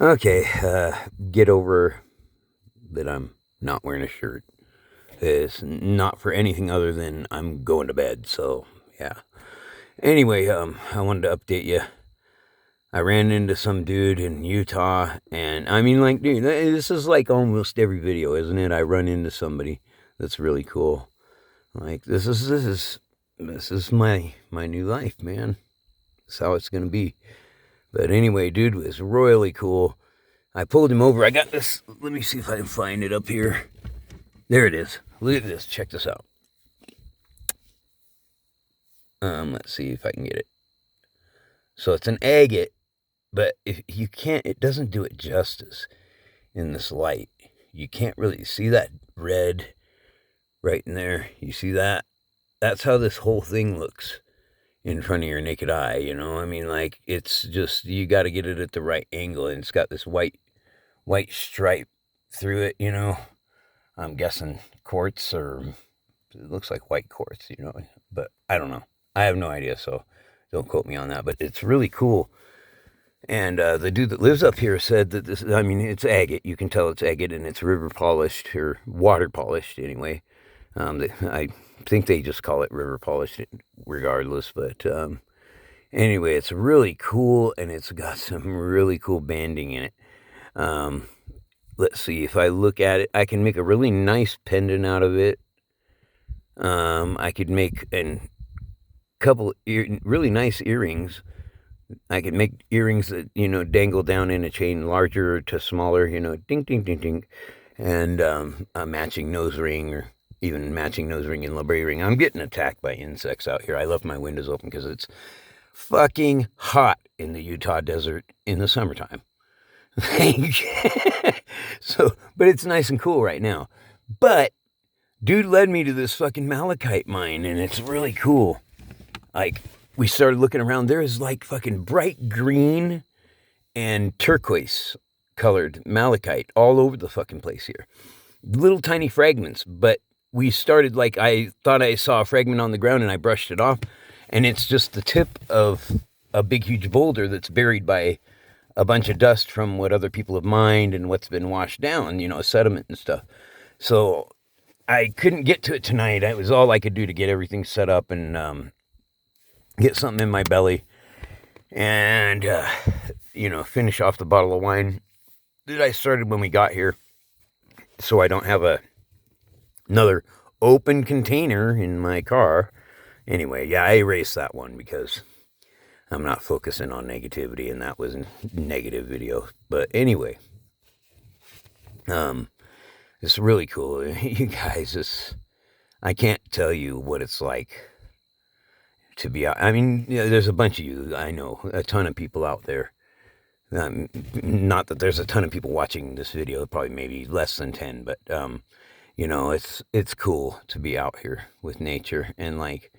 Okay, get over that I'm not wearing a shirt. It's not for anything other than I'm going to bed, so yeah. Anyway, I wanted to update you. I ran into some dude in Utah, and I mean, like, dude, this is like almost every video, isn't it? I run into somebody that's really cool. Like, this is my new life, man. That's how it's gonna be. But anyway, dude was royally cool. I pulled him over. I got this. Let me see if I can find it up here. There it is. Look at this. Check this out. Let's see if I can get it. So it's an agate, but if you can't, it doesn't do it justice in this light. You can't really see that red right in there. You see that? That's how this whole thing looks in front of your naked eye, you know? I mean, like, it's just, you got to get it at the right angle, and it's got this white stripe through it, you know? I'm guessing quartz, or it looks like white quartz, you know? But I don't know. I have no idea, so don't quote me on that. But it's really cool. And the dude that lives up here said that this, I mean, it's agate. You can tell it's agate, and it's river polished, or water polished anyway. I think they just call it river polished regardless. But anyway, it's really cool, and it's got some really cool banding in it. Let's see, if I look at it, I can make a really nice pendant out of it. I could make a couple really nice earrings. I could make earrings that, you know, dangle down in a chain, larger to smaller, you know, ding, ding, ding, ding. And a matching nose ring, or even matching nose ring and labret ring. I'm getting attacked by insects out here. I left my windows open because it's fucking hot in the Utah desert in the summertime. So, but it's nice and cool right now. But dude led me to this fucking malachite mine, and it's really cool. Like, we started looking around. There's like fucking bright green and turquoise colored malachite all over the fucking place here. Little tiny fragments, but we started, like, I thought I saw a fragment on the ground, and I brushed it off, and it's just the tip of a big huge boulder that's buried by a bunch of dust from what other people have mined and what's been washed down, you know, sediment and stuff. So I couldn't get to it tonight. It was all I could do to get everything set up and get something in my belly and, you know, finish off the bottle of wine that I started when we got here, so I don't have another open container in my car. Anyway, yeah, I erased that one because I'm not focusing on negativity, and that was a negative video. But anyway, it's really cool. You guys, I can't tell you what it's like to be out. I mean, you know, there's a bunch of you, I know, a ton of people out there. Not that there's a ton of people watching this video, probably maybe less than 10, but, you know, it's cool to be out here with nature. And, like,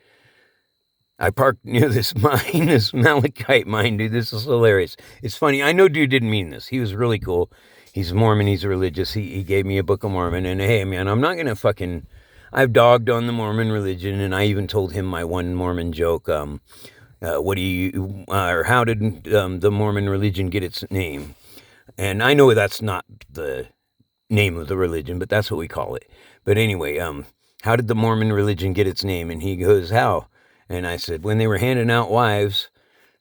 I parked near this mine, this malachite mine, dude. This is hilarious. It's funny. I know dude didn't mean this. He was really cool. He's Mormon. He's religious. He gave me a Book of Mormon. And hey, man, I'm not going to fucking... I've dogged on the Mormon religion, and I even told him my one Mormon joke. What do you... or how did the Mormon religion get its name? And I know that's not the name of the religion, but that's what we call it. But anyway, how did the Mormon religion get its name? And he goes, how? And I said, when they were handing out wives,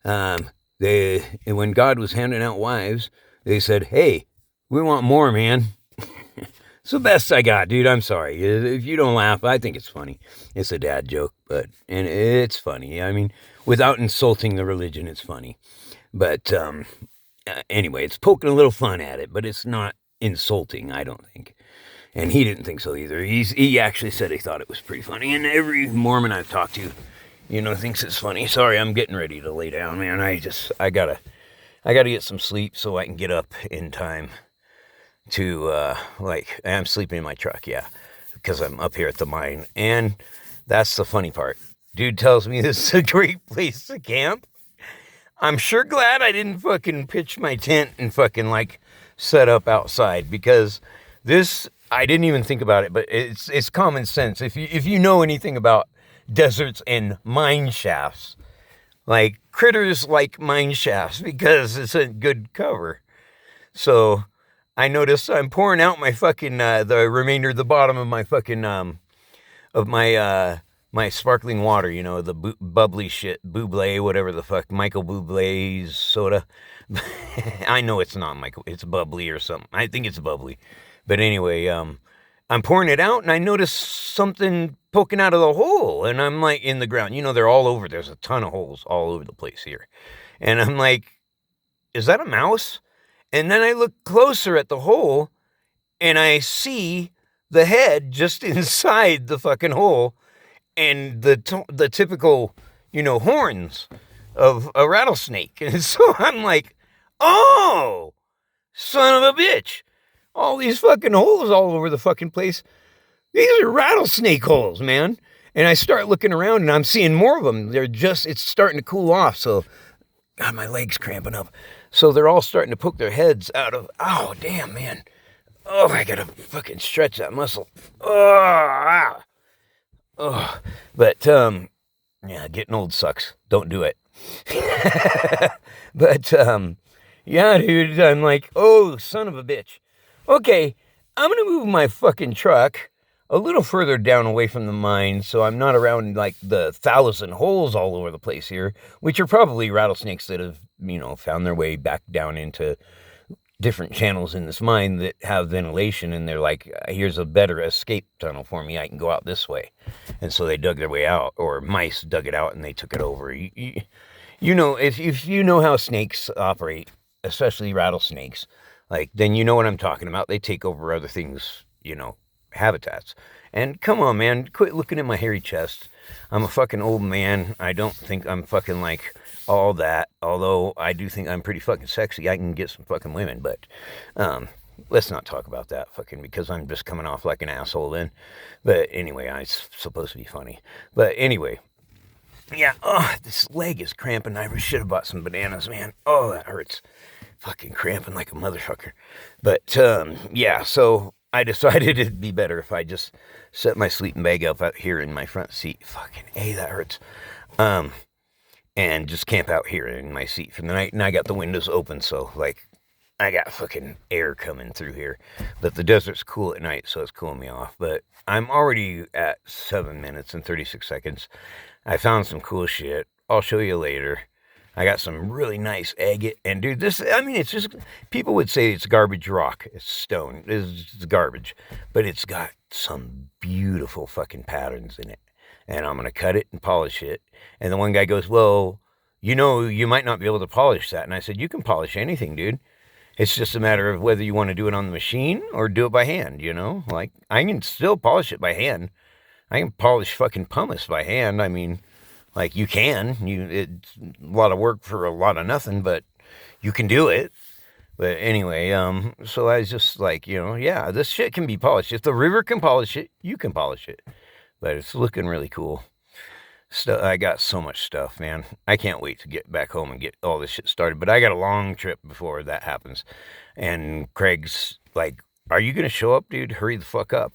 and when God was handing out wives, they said, hey, we want more, man. It's the best I got, dude. I'm sorry. If you don't laugh, I think it's funny. It's a dad joke, and it's funny. I mean, without insulting the religion, it's funny. But anyway, it's poking a little fun at it, but it's not insulting, I don't think. And he didn't think so either. He actually said he thought it was pretty funny. And every Mormon I've talked to, you know, thinks it's funny. Sorry, I'm getting ready to lay down, man. I gotta get some sleep so I can get up in time to, I'm sleeping in my truck, yeah, because I'm up here at the mine. And that's the funny part. Dude tells me this is a great place to camp. I'm sure glad I didn't fucking pitch my tent and fucking, like, set up outside, because this, I didn't even think about it, but it's common sense. If you know anything about deserts and mine shafts, like, critters like mine shafts because it's a good cover. So I notice I'm pouring out my fucking, the remainder of the bottom of my fucking, of my sparkling water, you know, the bubbly shit, Buble, whatever the fuck, Michael Bublé's soda. I know it's not Michael, it's bubbly or something. I think it's bubbly. But anyway, I'm pouring it out and I notice something poking out of the hole. And I'm like, in the ground, you know, they're all over. There's a ton of holes all over the place here. And I'm like, is that a mouse? And then I look closer at the hole and I see the head just inside the fucking hole and the typical, you know, horns of a rattlesnake. And so I'm like, oh, son of a bitch. All these fucking holes all over the fucking place. These are rattlesnake holes, man. And I start looking around and I'm seeing more of them. It's starting to cool off. So, God, my leg's cramping up. So they're all starting to poke their heads out of, oh, damn, man. Oh, I gotta fucking stretch that muscle. Oh, but, yeah, getting old sucks. Don't do it. But, yeah, dude, I'm like, oh, son of a bitch. Okay, I'm gonna move my fucking truck a little further down away from the mine so I'm not around like the 1,000 holes all over the place here, which are probably rattlesnakes that have, you know, found their way back down into different channels in this mine that have ventilation, and they're like, here's a better escape tunnel for me, I can go out this way. And so they dug their way out, or mice dug it out and they took it over. You know, if you know how snakes operate, especially rattlesnakes, like, then you know what I'm talking about. They take over other things, you know, habitats. And come on, man, quit looking at my hairy chest. I'm a fucking old man. I don't think I'm fucking like all that, although I do think I'm pretty fucking sexy. I can get some fucking women, but let's not talk about that fucking, because I'm just coming off like an asshole then. But anyway, I'm supposed to be funny. But anyway, yeah, oh, this leg is cramping. I should have bought some bananas, man. Oh, that hurts. Fucking cramping like a motherfucker. But yeah, so I decided it'd be better if I just set my sleeping bag up out here in my front seat. Fucking A, that hurts. And just camp out here in my seat for the night. And I got the windows open, so like I got fucking air coming through here. But the desert's cool at night, so it's cooling me off. But I'm already at 7 minutes and 36 seconds. I found some cool shit. I'll show you later. I got some really nice agate. And dude, this, I mean, it's just, people would say it's garbage rock. It's stone. It's garbage. But it's got some beautiful fucking patterns in it. And I'm going to cut it and polish it. And the one guy goes, well, you know, you might not be able to polish that. And I said, you can polish anything, dude. It's just a matter of whether you want to do it on the machine or do it by hand, you know? Like, I can still polish it by hand. I can polish fucking pumice by hand. I mean, like, you can. It's a lot of work for a lot of nothing, but you can do it. But anyway, so I was just like, you know, yeah, this shit can be polished. If the river can polish it, you can polish it. But it's looking really cool. I got so much stuff, man. I can't wait to get back home and get all this shit started. But I got a long trip before that happens. And Craig's like, are you going to show up, dude? Hurry the fuck up.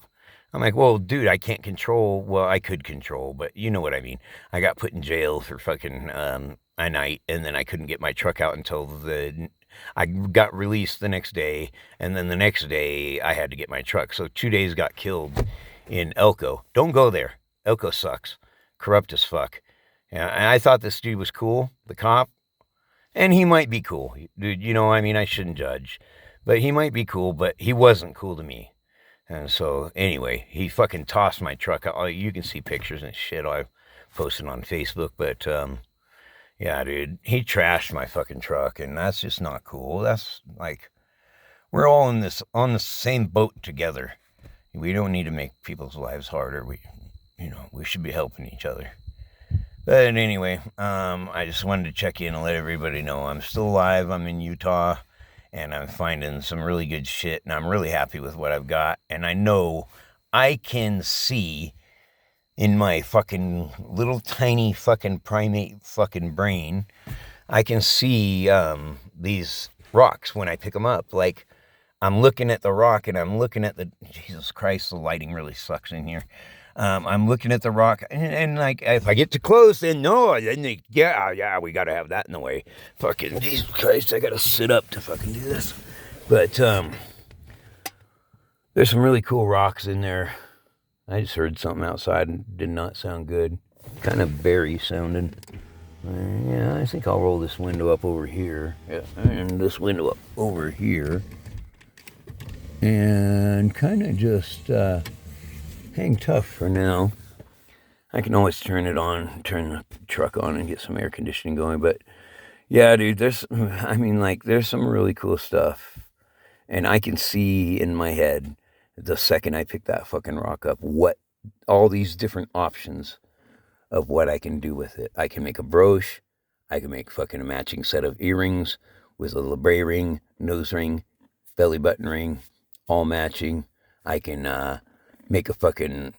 I'm like, well, dude, I can't control. Well, I could control, but you know what I mean. I got put in jail for fucking a night, and then I couldn't get my truck out until I got released the next day, and then the next day I had to get my truck. So 2 days got killed in Elko. Don't go there. Elko sucks. Corrupt as fuck. Yeah, and I thought this dude was cool, the cop, and he might be cool. Dude, you know, I mean, I shouldn't judge, but he might be cool, but he wasn't cool to me. And so, anyway, he fucking tossed my truck out. You can see pictures and shit I've posted on Facebook, but, yeah, dude, he trashed my fucking truck, and that's just not cool. That's, like, we're all on the same boat together. We don't need to make people's lives harder. We should be helping each other. But anyway, I just wanted to check in and let everybody know I'm still alive. I'm in Utah. And I'm finding some really good shit, and I'm really happy with what I've got. And I know I can see in my fucking little tiny fucking primate fucking brain, I can see these rocks when I pick them up. Like, I'm looking at the rock, and I'm looking at Jesus Christ, the lighting really sucks in here. I'm looking at the rock, and like, if I get too close, then no, then yeah, we gotta have that in the way. Fucking Jesus Christ, I gotta sit up to fucking do this. But there's some really cool rocks in there. I just heard something outside and did not sound good. Kind of berry sounding. Yeah, I think I'll roll this window up over here. Yeah, and this window up over here. And kind of just hang tough for now. I can always turn it on, turn the truck on and get some air conditioning going. But yeah, dude, there's some really cool stuff. And I can see in my head the second I pick that fucking rock up what all these different options of what I can do with it. I can make a brooch. I can make fucking a matching set of earrings with a labret ring, nose ring, belly button ring, all matching. I can make a fucking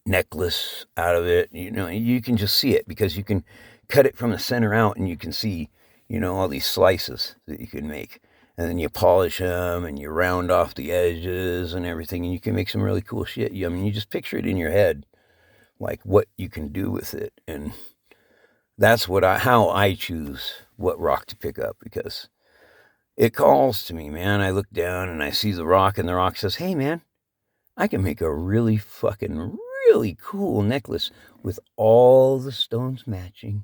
necklace out of it. You know, you can just see it because you can cut it from the center out and you can see, you know, all these slices that you can make. And then you polish them and you round off the edges and everything, and you can make some really cool shit. I mean, you just picture it in your head, like what you can do with it. And that's how I choose what rock to pick up, because it calls to me, man. I look down and I see the rock, and the rock says, hey, man, I can make a really cool necklace with all the stones matching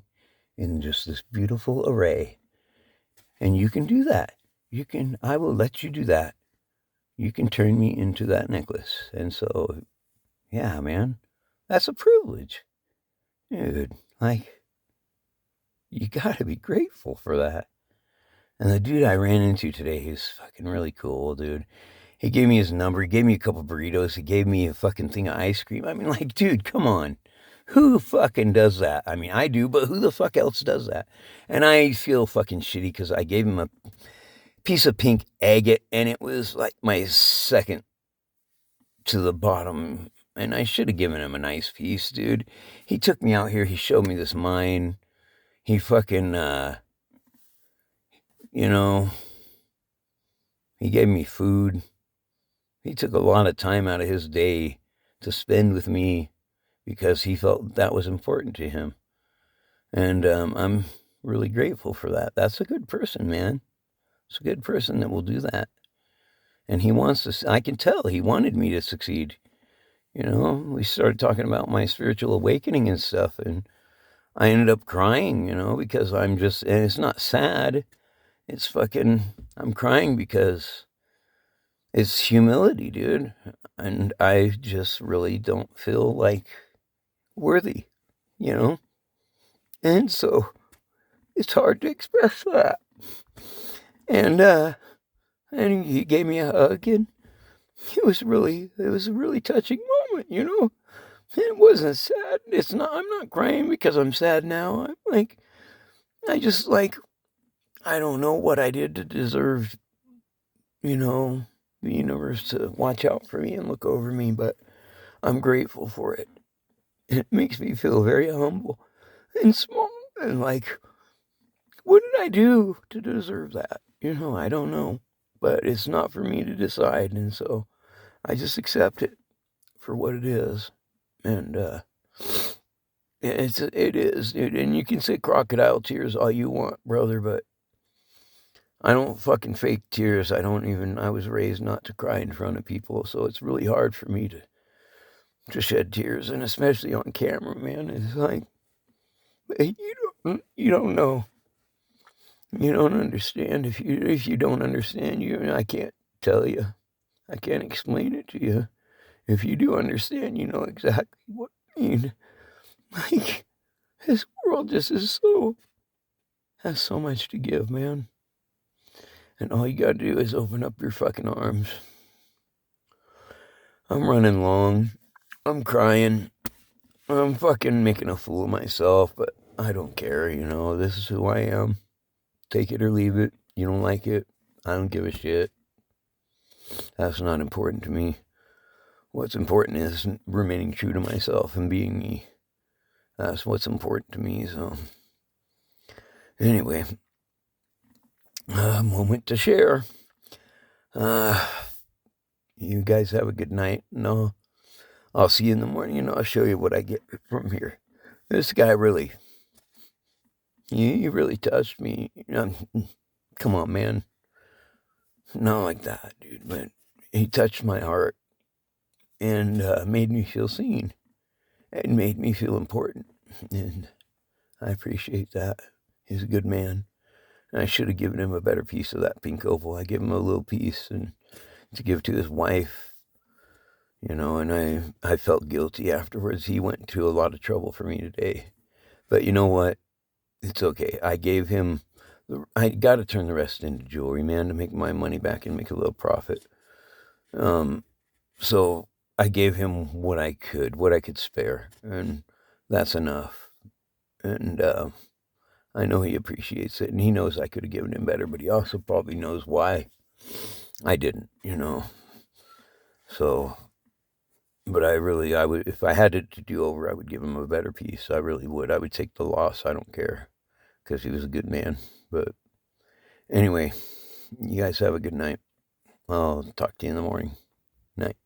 in just this beautiful array. And you can do that. I will let you do that. You can turn me into that necklace. And so, yeah, man, that's a privilege. Dude, like, you gotta be grateful for that. And the dude I ran into today, he's fucking really cool, dude. He gave me his number. He gave me a couple burritos. He gave me a fucking thing of ice cream. I mean, like, dude, come on. Who fucking does that? I mean, I do, but who the fuck else does that? And I feel fucking shitty because I gave him a piece of pink agate, and it was like my second to the bottom, and I should have given him a nice piece, dude. He took me out here. He showed me this mine. He fucking, you know, he gave me food. He took a lot of time out of his day to spend with me because he felt that was important to him. And I'm really grateful for that. That's a good person, man. It's a good person that will do that. And he wants to, I can tell he wanted me to succeed. You know, we started talking about my spiritual awakening and stuff, and I ended up crying, you know, because and it's not sad. It's fucking, I'm crying because it's humility, dude. And I just really don't feel like worthy, you know? And so it's hard to express that. And he gave me a hug, and it was a really touching moment, you know? It wasn't sad. I'm not crying because I'm sad now. I don't know what I did to deserve, you know, the universe to watch out for me and look over me, but I'm grateful for it. It makes me feel very humble and small, and like, what did I do to deserve that? You know, I don't know, but it's not for me to decide, and so I just accept it for what it is. And it is, dude. And you can say crocodile tears all you want, brother, but I don't fucking fake tears. I was raised not to cry in front of people, so it's really hard for me to shed tears, and especially on camera, man. It's like, you don't know. You don't understand. If you don't understand, I can't tell you. I can't explain it to you. If you do understand, you know exactly what I mean. Like, this world just has so much to give, man. And all you gotta do is open up your fucking arms. I'm running long. I'm crying. I'm fucking making a fool of myself, but I don't care, you know. This is who I am. Take it or leave it. You don't like it, I don't give a shit. That's not important to me. What's important is remaining true to myself and being me. That's what's important to me, so. Anyway, a moment to share. You guys have a good night. No, I'll see you in the morning, and I'll show you what I get from here. This guy really, he really touched me. Come on, man. not like that, dude, but he touched my heart and made me feel seen and made me feel important. And I appreciate that. He's a good man. And I should have given him a better piece of that pink opal. I gave him a little piece and to give to his wife, and I felt guilty afterwards. He went to a lot of trouble for me today. But you know what? It's okay. I got to turn the rest into jewelry, man, to make my money back and make a little profit. Um, so I gave him what I could spare, and that's enough. And I know he appreciates it, and he knows I could have given him better, but he also probably knows why I didn't. So, but I would, if I had it to do over, I would give him a better piece. I really would. I would take the loss. I don't care, because he was a good man. But anyway, you guys have a good night. I'll talk to you in the morning. Night.